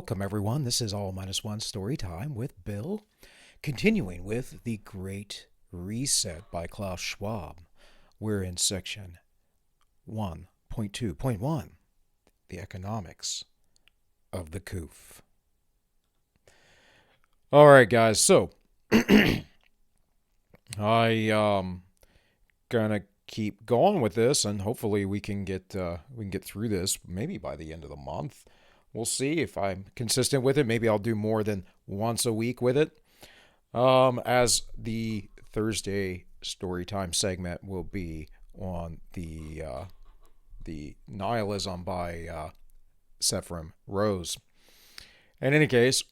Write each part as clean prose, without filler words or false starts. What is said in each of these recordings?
Welcome, everyone. This is All Minus One Story Time with Bill, continuing with The Great Reset by Klaus Schwab. We're in section 1.2.1, The Economics of the Coof. All right, guys. So, I gonna keep going with this, and hopefully we can get through this. Maybe by the end of the month. We'll see if I'm consistent with it. Maybe I'll do more than once a week with it. As the Thursday Storytime segment will be on the Nihilism by Sephram Rose. In any case,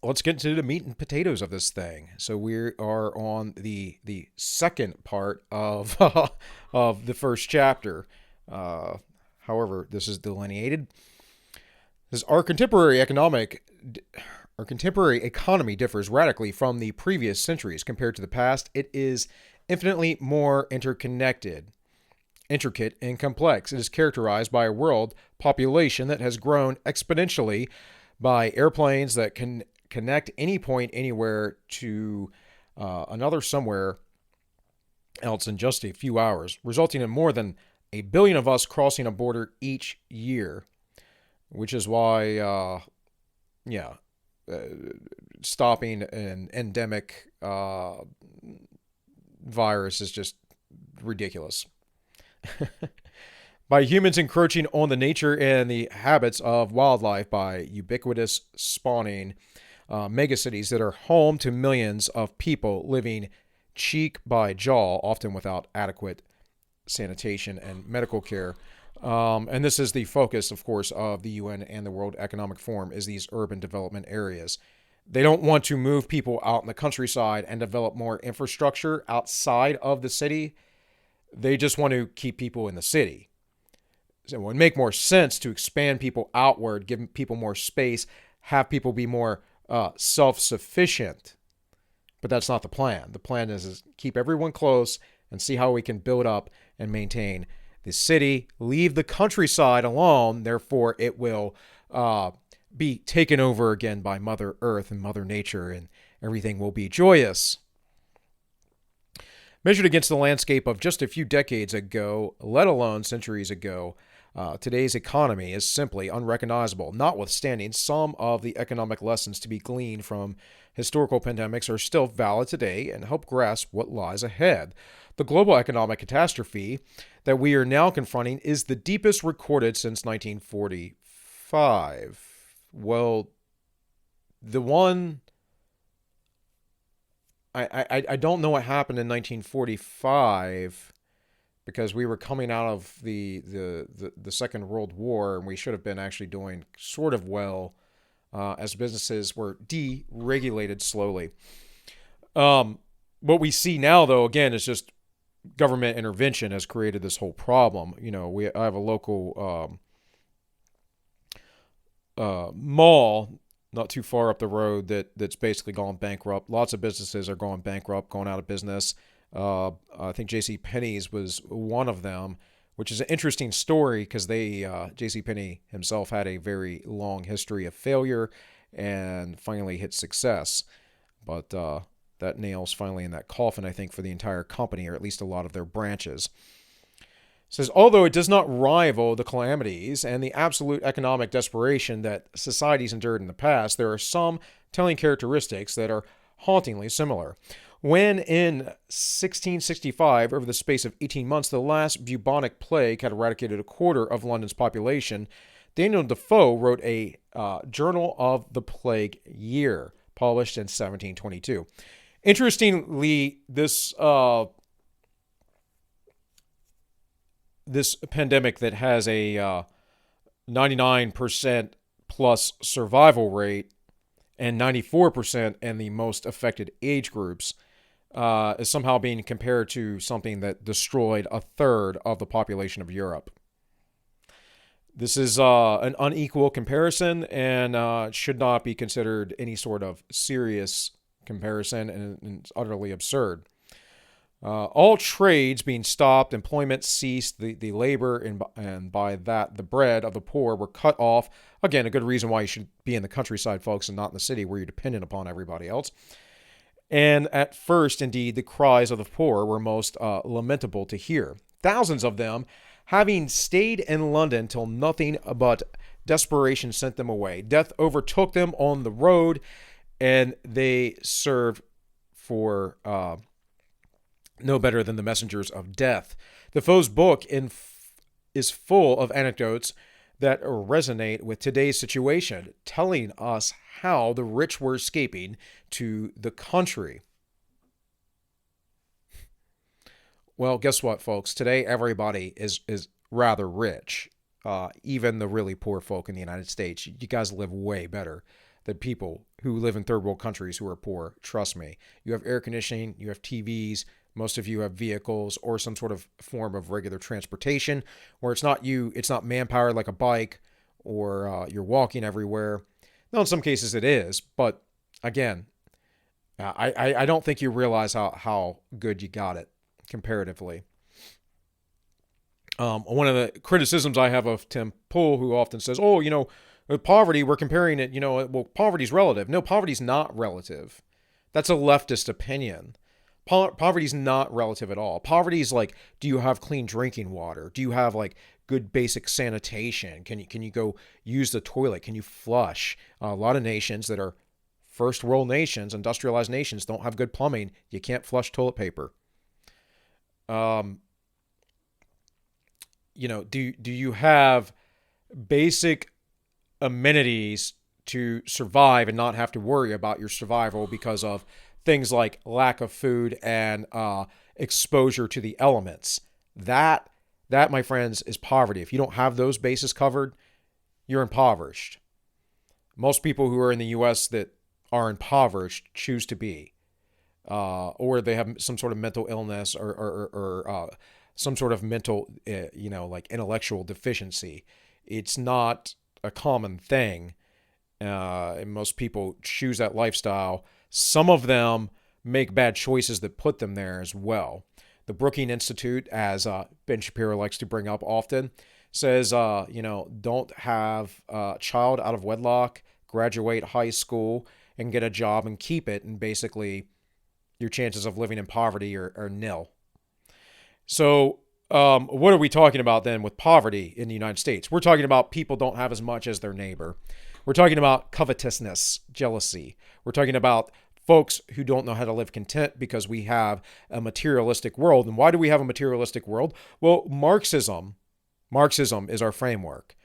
let's get into the meat and potatoes of this thing. So we are on the second part of of the first chapter. However, this is delineated. Our contemporary economy differs radically from the previous centuries. Compared to the past, it is infinitely more intricate, and complex. It is characterized by a world population that has grown exponentially, by airplanes that can connect any point anywhere to another somewhere else in just a few hours, resulting in more than 1 billion of us crossing a border each year. Which is why, stopping an endemic virus is just ridiculous. By humans encroaching on the nature and the habits of wildlife by ubiquitous spawning megacities that are home to millions of people living cheek by jaw, often without adequate sanitation and medical care. And this is the focus, of course, of the UN and the World Economic Forum, is these urban development areas. They don't want to move people out in the countryside and develop more infrastructure outside of the city. They just want to keep people in the city. So it would make more sense to expand people outward, give people more space, have people be more self-sufficient. But that's not the plan. The plan is keep everyone close and see how we can build up and maintain the city, leave the countryside alone. Therefore, it will be taken over again by Mother Earth and Mother Nature, and everything will be joyous. Measured against the landscape of just a few decades ago, let alone centuries ago, today's economy is simply unrecognizable. Notwithstanding, some of the economic lessons to be gleaned from historical pandemics are still valid today and help grasp what lies ahead. The global economic catastrophe that we are now confronting is the deepest recorded since 1945. Well, the one... I don't know what happened in 1945, because we were coming out of the Second World War, and we should have been actually doing sort of well as businesses were deregulated slowly. What we see now, though, again, is just government intervention has created this whole problem. You know, I have a local mall not too far up the road that's basically gone bankrupt. Lots of businesses are going bankrupt, going out of business. I think JCPenney's was one of them, which is an interesting story because JCPenney himself had a very long history of failure and finally hit success. But that nail's finally in that coffin, I think, for the entire company, or at least a lot of their branches. It says, although it does not rival the calamities and the absolute economic desperation that societies endured in the past, there are some telling characteristics that are hauntingly similar. When in 1665, over the space of 18 months, the last bubonic plague had eradicated a quarter of London's population, Daniel Defoe wrote a Journal of the Plague Year, published in 1722. Interestingly, this pandemic that has a 99% plus survival rate and 94% in the most affected age groups is somehow being compared to something that destroyed a third of the population of Europe. This is an unequal comparison and should not be considered any sort of serious comparison, and it's utterly absurd. All trades being stopped, employment ceased, the labor and by that the bread of the poor were cut off. Again, a good reason why you should be in the countryside, folks, and not in the city where you're dependent upon everybody else. And at first, indeed, the cries of the poor were most lamentable to hear. Thousands of them, having stayed in London till nothing but desperation sent them away. Death overtook them on the road, and they served for no better than the messengers of death. Defoe's book is full of anecdotes that resonate with today's situation, telling us how the rich were escaping to the country. Well, guess what, folks? Today, everybody is rather rich. Even the really poor folk in the United States. You guys live way better than people who live in third world countries who are poor. Trust me. You have air conditioning, you have TVs, most of you have vehicles or some sort of form of regular transportation where it's not manpower like a bike or you're walking everywhere. Now, in some cases it is, but again, I don't think you realize how good you got it comparatively. One of the criticisms I have of Tim Pool, who often says, oh, with poverty, we're comparing it, well, poverty's relative. No, poverty's not relative. That's a leftist opinion. Poverty's not relative at all. Poverty's like, do you have clean drinking water? Do you have like good basic sanitation? Can you go use the toilet? Can you flush? A lot of nations that are first world nations, industrialized nations, don't have good plumbing. You can't flush toilet paper. Do you have basic amenities to survive and not have to worry about your survival because of things like lack of food and exposure to the elements? That, my friends, is poverty. If you don't have those bases covered, you're impoverished. Most people who are in the U.S. that are impoverished choose to be, or they have some sort of mental illness or some sort of mental, like intellectual deficiency. It's not a common thing. And most people choose that lifestyle. Some of them make bad choices that put them there as well. The Brookings Institute, as Ben Shapiro likes to bring up often, says, don't have a child out of wedlock, graduate high school, and get a job and keep it. And basically, your chances of living in poverty are nil. So what are we talking about then with poverty in the United States? We're talking about people don't have as much as their neighbor. We're talking about covetousness, jealousy. We're talking about folks who don't know how to live content because we have a materialistic world. And why do we have a materialistic world? Well, Marxism is our framework.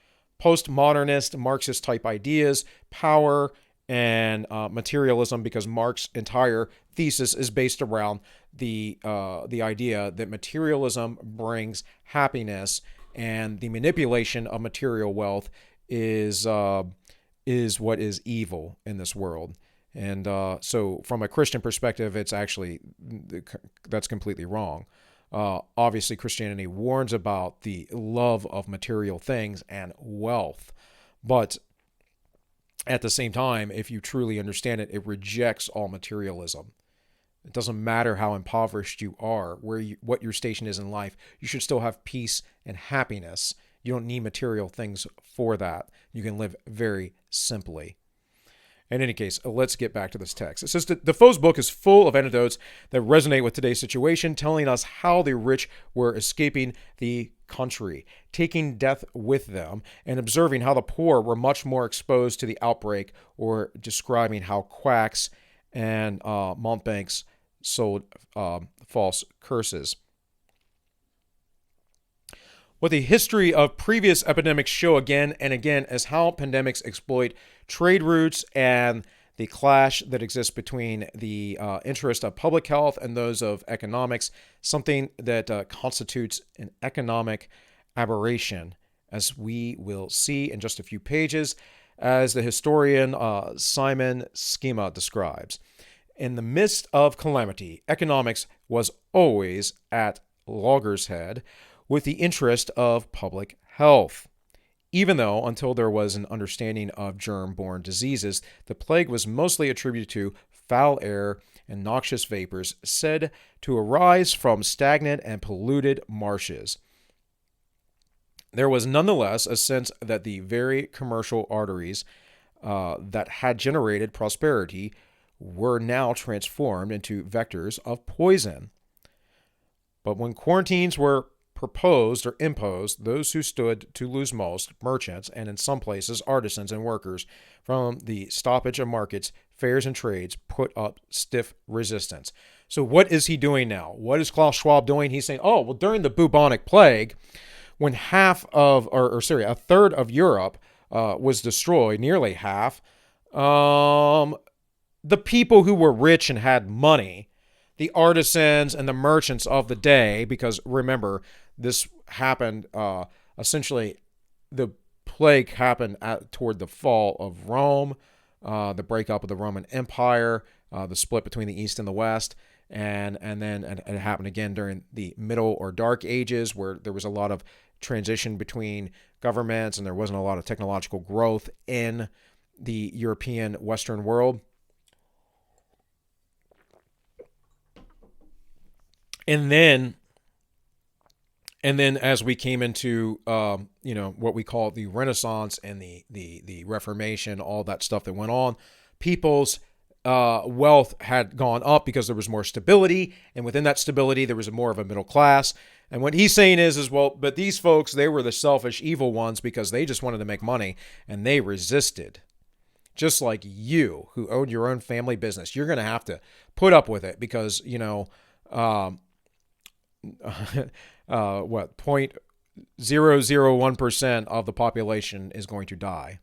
Postmodernist, Marxist type ideas, power, and materialism, because Marx's entire thesis is based around the idea that materialism brings happiness, and the manipulation of material wealth is what is evil in this world. And so from a Christian perspective, it's actually, that's completely wrong. Obviously, Christianity warns about the love of material things and wealth, but at the same time, if you truly understand it, it rejects all materialism. It doesn't matter how impoverished you are, what your station is in life. You should still have peace and happiness. You don't need material things for that. You can live very simply. In any case, let's get back to this text. It says that Defoe's book is full of anecdotes that resonate with today's situation, telling us how the rich were escaping the country, taking death with them, and observing how the poor were much more exposed to the outbreak, or describing how quacks and mountebanks sold false curses. What the history of previous epidemics show again and again is how pandemics exploit trade routes and the clash that exists between the interest of public health and those of economics, something that constitutes an economic aberration, as we will see in just a few pages, as the historian Simon Schema describes. In the midst of calamity, economics was always at loggerheads with the interest of public health. Even though, until there was an understanding of germ-borne diseases, the plague was mostly attributed to foul air, and noxious vapors said to arise from stagnant and polluted marshes. There was nonetheless a sense that the very commercial arteries that had generated prosperity were now transformed into vectors of poison. But when quarantines were proposed or imposed, those who stood to lose most, merchants, and in some places artisans and workers, from the stoppage of markets, fairs, and trades, put up stiff resistance. So what is he doing now? What is Klaus Schwab doing? He's saying, oh, well, during the bubonic plague, when a third of Europe was destroyed, nearly half, the people who were rich and had money, the artisans and the merchants of the day, because remember, this happened, essentially, the plague happened toward the fall of Rome, the breakup of the Roman Empire, the split between the East and the West, and then it happened again during the Middle or Dark Ages, where there was a lot of transition between governments and there wasn't a lot of technological growth in the European Western world. And then as we came into what we call the Renaissance and the Reformation, all that stuff that went on, people's wealth had gone up because there was more stability, and within that stability there was more of a middle class. And what he's saying is well, but these folks, they were the selfish, evil ones because they just wanted to make money and they resisted. Just like you, who owned your own family business, you're going to have to put up with it because, 0.001% of the population is going to die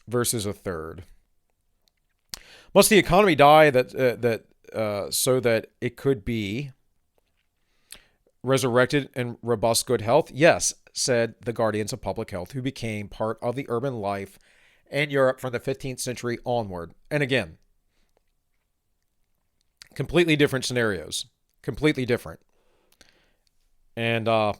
versus a third. Must the economy die so that it could be resurrected in robust good health? Yes, said the guardians of public health, who became part of the urban life in Europe from the 15th century onward. And again, completely different scenarios. Completely different. And, no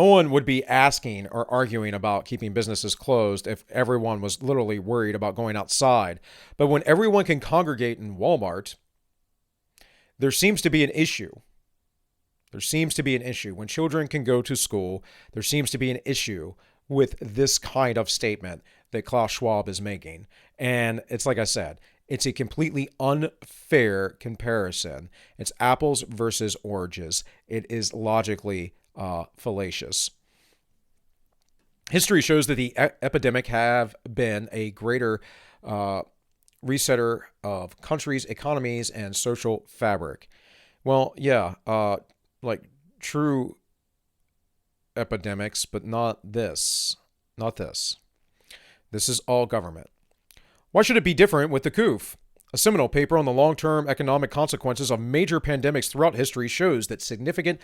one would be asking or arguing about keeping businesses closed if everyone was literally worried about going outside. But when everyone can congregate in Walmart, there seems to be an issue. There seems to be an issue. When children can go to school, there seems to be an issue with this kind of statement that Klaus Schwab is making. And it's like I said, it's a completely unfair comparison. It's apples versus oranges. It is logically fallacious. History shows that the epidemic have been a greater resetter of countries, economies, and social fabric. Well, yeah, like true epidemics, but not this. Not this. This is all government. Why should it be different with the COOF? A seminal paper on the long-term economic consequences of major pandemics throughout history shows that significant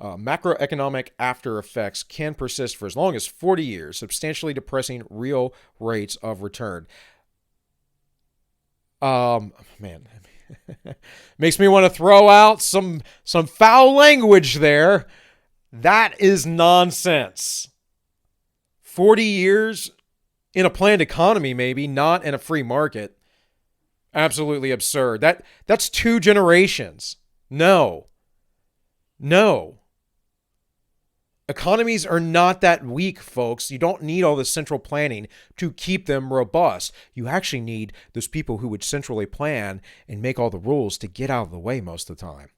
macroeconomic after effects can persist for as long as 40 years, substantially depressing real rates of return. Man, makes me want to throw out some foul language there. That is nonsense. 40 years in a planned economy, maybe, not in a free market. Absolutely absurd. That's 2 generations. No. Economies are not that weak, folks. You don't need all this central planning to keep them robust. You actually need those people who would centrally plan and make all the rules to get out of the way most of the time.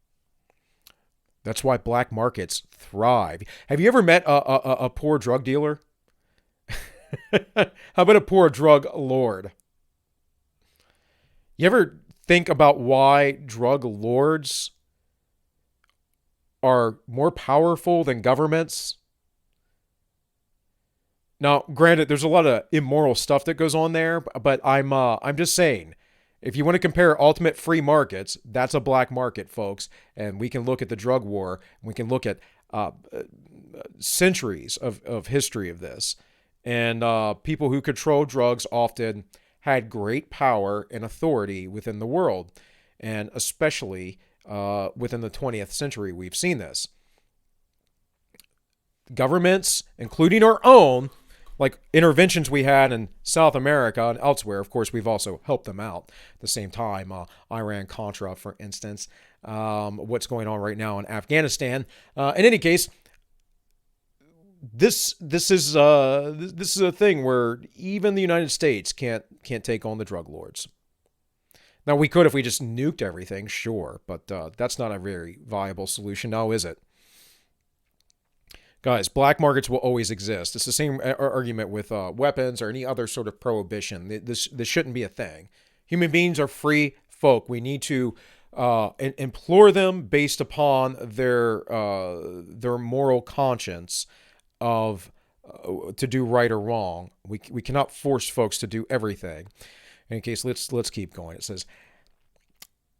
That's why black markets thrive. Have you ever met a poor drug dealer? How about a poor drug lord? You ever think about why drug lords are more powerful than governments? Now, granted, there's a lot of immoral stuff that goes on there, but I'm just saying, if you want to compare ultimate free markets, that's a black market, folks. And we can look at the drug war. We can look at centuries of history of this. And people who control drugs often had great power and authority within the world, and especially within the 20th century, we've seen this. Governments, including our own, like interventions we had in South America and elsewhere. Of course, we've also helped them out at the same time. Iran-Contra, for instance, what's going on right now in Afghanistan. In any case, this is a thing where even the United States can't take on the drug lords. Now, we could if we just nuked everything, sure, but that's not a very viable solution now, is it? Guys, black markets will always exist. It's the same argument with weapons or any other sort of prohibition. This shouldn't be a thing. Human beings are free folk. We need to implore them based upon their moral conscience of to do right or wrong. We cannot force folks to do everything. In any case, let's keep going. It says,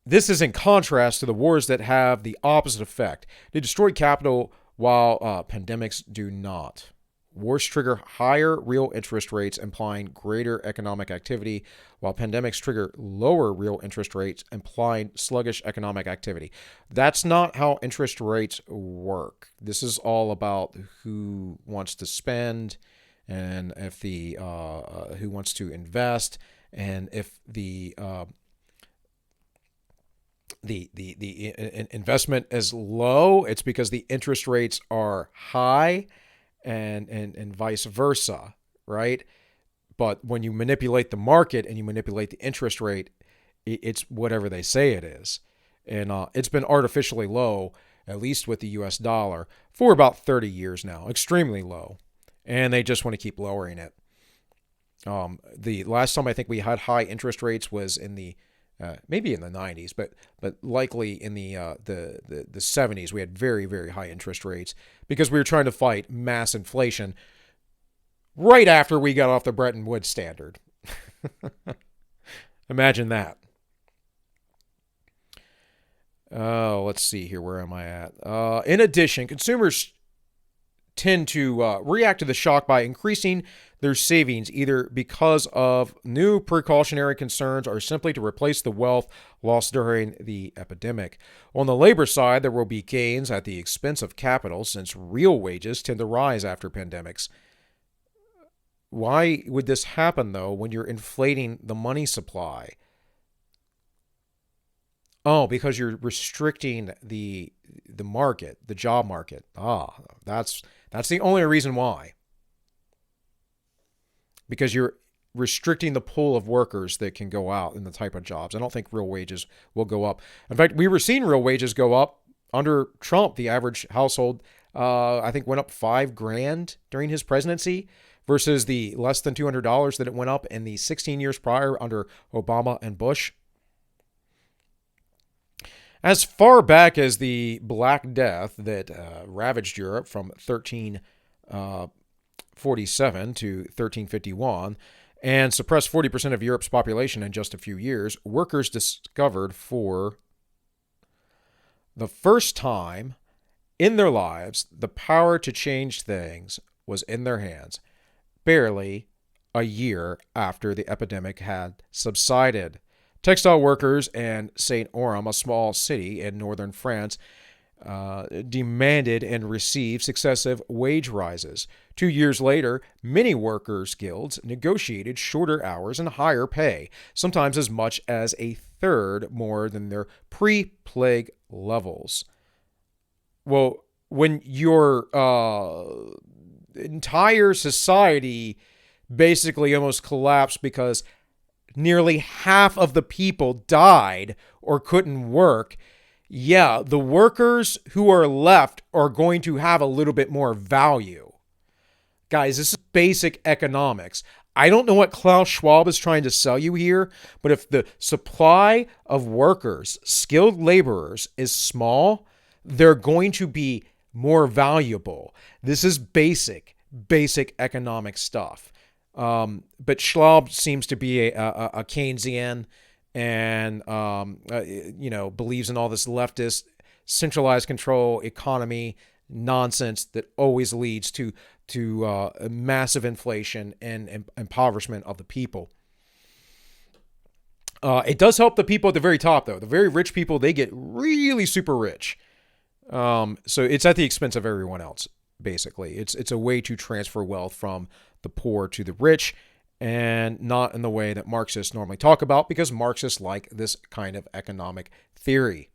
this is in contrast to the wars that have the opposite effect. They destroy capital while pandemics do not. Wars trigger higher real interest rates, implying greater economic activity, while pandemics trigger lower real interest rates, implying sluggish economic activity. That's not how interest rates work. This is all about who wants to spend, and if the who wants to invest, and if the investment is low, it's because the interest rates are high, and vice versa, right? But when you manipulate the market and you manipulate the interest rate, it's whatever they say it is. And it's been artificially low, at least with the US dollar, for about 30 years now, extremely low. And they just want to keep lowering it. The last time I think we had high interest rates was in the maybe in the 90s, but likely in the 70s. We had very, very high interest rates because we were trying to fight mass inflation right after we got off the Bretton Woods standard. Imagine that. Let's see here. Where am I at? In addition, consumers tend to react to the shock by increasing their savings, either because of new precautionary concerns or simply to replace the wealth lost during the epidemic. On the labor side, there will be gains at the expense of capital, since real wages tend to rise after pandemics. Why would this happen, though, when you're inflating the money supply? Oh, because you're restricting the market, the job market. That's the only reason why. Because you're restricting the pool of workers that can go out in the type of jobs. I don't think real wages will go up. In fact, we were seeing real wages go up under Trump. The average household, I think, went up $5,000 during his presidency versus the less than $200 that it went up in the 16 years prior under Obama and Bush. As far back as the Black Death that ravaged Europe from 1347 to 1351 and suppressed 40% of Europe's population in just a few years, workers discovered for the first time in their lives the power to change things was in their hands, barely a year after the epidemic had subsided. Textile workers in Saint Oram, a small city in northern France, demanded and received successive wage rises. 2 years later, many workers' guilds negotiated shorter hours and higher pay, sometimes as much as a third more than their pre-plague levels. Well, when your entire society basically almost collapsed because nearly half of the people died or couldn't work, yeah, the workers who are left are going to have a little bit more value. Guys, this is basic economics. I don't know what Klaus Schwab is trying to sell you here, but if the supply of workers, skilled laborers, is small, they're going to be more valuable. This is basic economic stuff. But Schwab seems to be a Keynesian and, believes in all this leftist centralized control economy nonsense that always leads to massive inflation and impoverishment of the people. It does help the people at the very top, though. The very rich people, they get really super rich. So it's at the expense of everyone else. Basically, it's a way to transfer wealth from the poor to the rich, and not in the way that Marxists normally talk about, because Marxists like this kind of economic theory.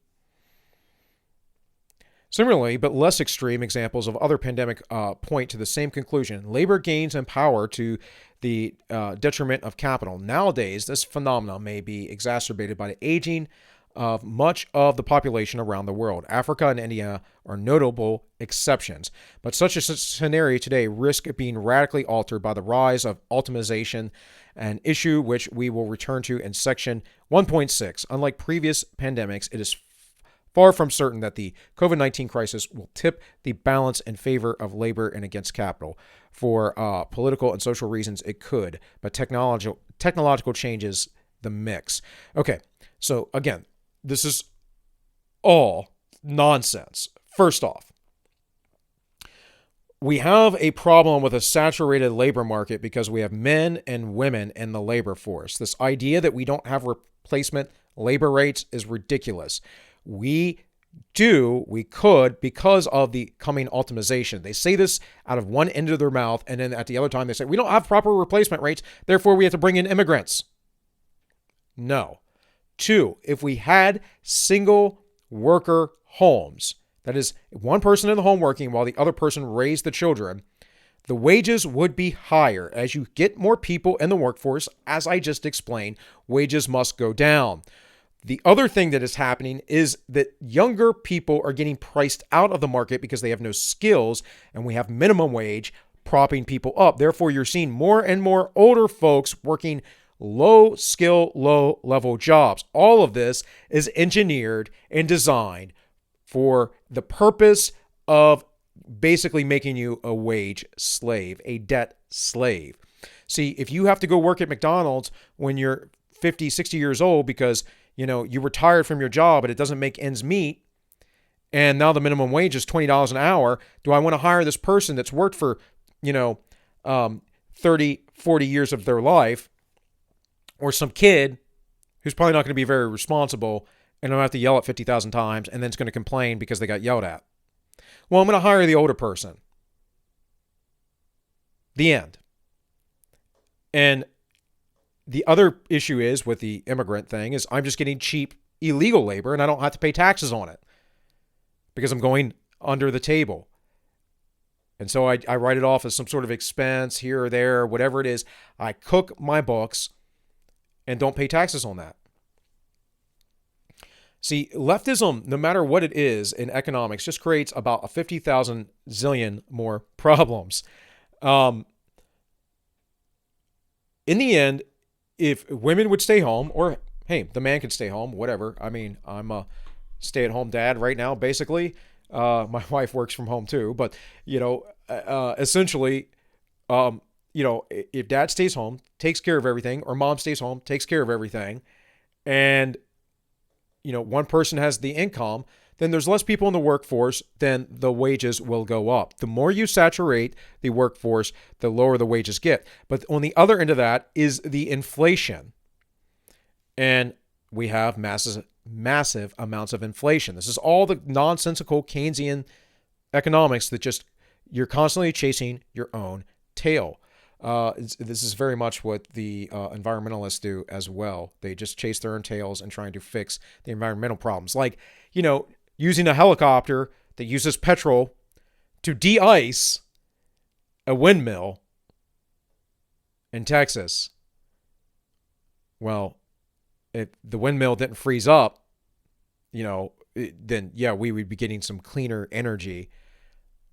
Similarly, but less extreme examples of other pandemic point to the same conclusion. Labor gains in power to the detriment of capital. Nowadays, this phenomenon may be exacerbated by the aging of much of the population around the world. Africa and India are notable exceptions, but such a scenario today risks being radically altered by the rise of automation, an issue which we will return to in section 1.6. Unlike previous pandemics, it is far from certain that the COVID-19 crisis will tip the balance in favor of labor and against capital. For political and social reasons, it could, but technological changes the mix. Okay, so again, this is all nonsense. First off, we have a problem with a saturated labor market because we have men and women in the labor force. This idea that we don't have replacement labor rates is ridiculous. We could, because of the coming automation. They say this out of one end of their mouth, and then at the other time they say, we don't have proper replacement rates, therefore we have to bring in immigrants. No. Two, if we had single worker homes, that is one person in the home working while the other person raised the children, the wages would be higher. As you get more people in the workforce, as I just explained, wages must go down. The other thing that is happening is that younger people are getting priced out of the market because they have no skills, and we have minimum wage propping people up. Therefore, you're seeing more and more older folks working low skill, low level jobs. All of this is engineered and designed for the purpose of basically making you a wage slave, a debt slave. See, if you have to go work at McDonald's when you're 50, 60 years old because you retired from your job and it doesn't make ends meet, and now the minimum wage is $20 an hour, do I want to hire this person that's worked for, 30, 40 years of their life, or some kid who's probably not going to be very responsible and I'm going to have to yell at 50,000 times and then it's going to complain because they got yelled at? Well, I'm going to hire the older person. The end. And the other issue is with the immigrant thing is I'm just getting cheap illegal labor and I don't have to pay taxes on it because I'm going under the table. And so I write it off as some sort of expense here or there, whatever it is. I cook my books and don't pay taxes on that. See, leftism, no matter what it is in economics, just creates about a 50,000 zillion more problems. In the end, if women would stay home, or hey, the man could stay home, whatever. I mean, I'm a stay-at-home dad right now, basically. My wife works from home too, but essentially, if dad stays home, takes care of everything, or mom stays home, takes care of everything, and one person has the income, then there's less people in the workforce, then the wages will go up. The more you saturate the workforce, the lower the wages get. But on the other end of that is the inflation. And we have massive amounts of inflation. This is all the nonsensical Keynesian economics that just you're constantly chasing your own tail. This is very much what the environmentalists do as well. They just chase their own tails and trying to fix the environmental problems. Like, using a helicopter that uses petrol to de-ice a windmill in Texas. Well, if the windmill didn't freeze up, then yeah, we would be getting some cleaner energy.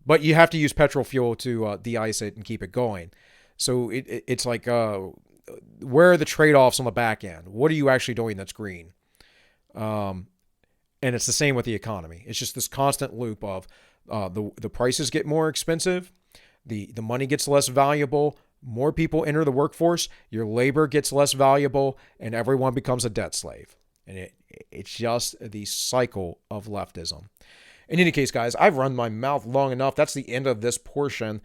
But you have to use petrol fuel to de-ice it and keep it going. So it's like, where are the trade-offs on the back end? What are you actually doing that's green? And it's the same with the economy. It's just this constant loop of the prices get more expensive, the money gets less valuable, more people enter the workforce, your labor gets less valuable, and everyone becomes a debt slave. And it's just the cycle of leftism. In any case, guys, I've run my mouth long enough. That's the end of this portion.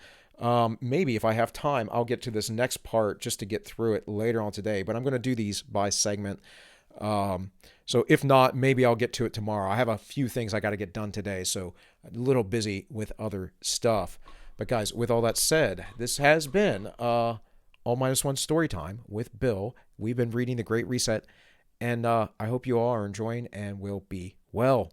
Maybe if I have time, I'll get to this next part just to get through it later on today. But I'm going to do these by segment. So if not, maybe I'll get to it tomorrow. I have a few things I got to get done today, so a little busy with other stuff. But guys, with all that said, this has been All Minus One Story Time with Bill. We've been reading The Great Reset, and I hope you all are enjoying and will be well.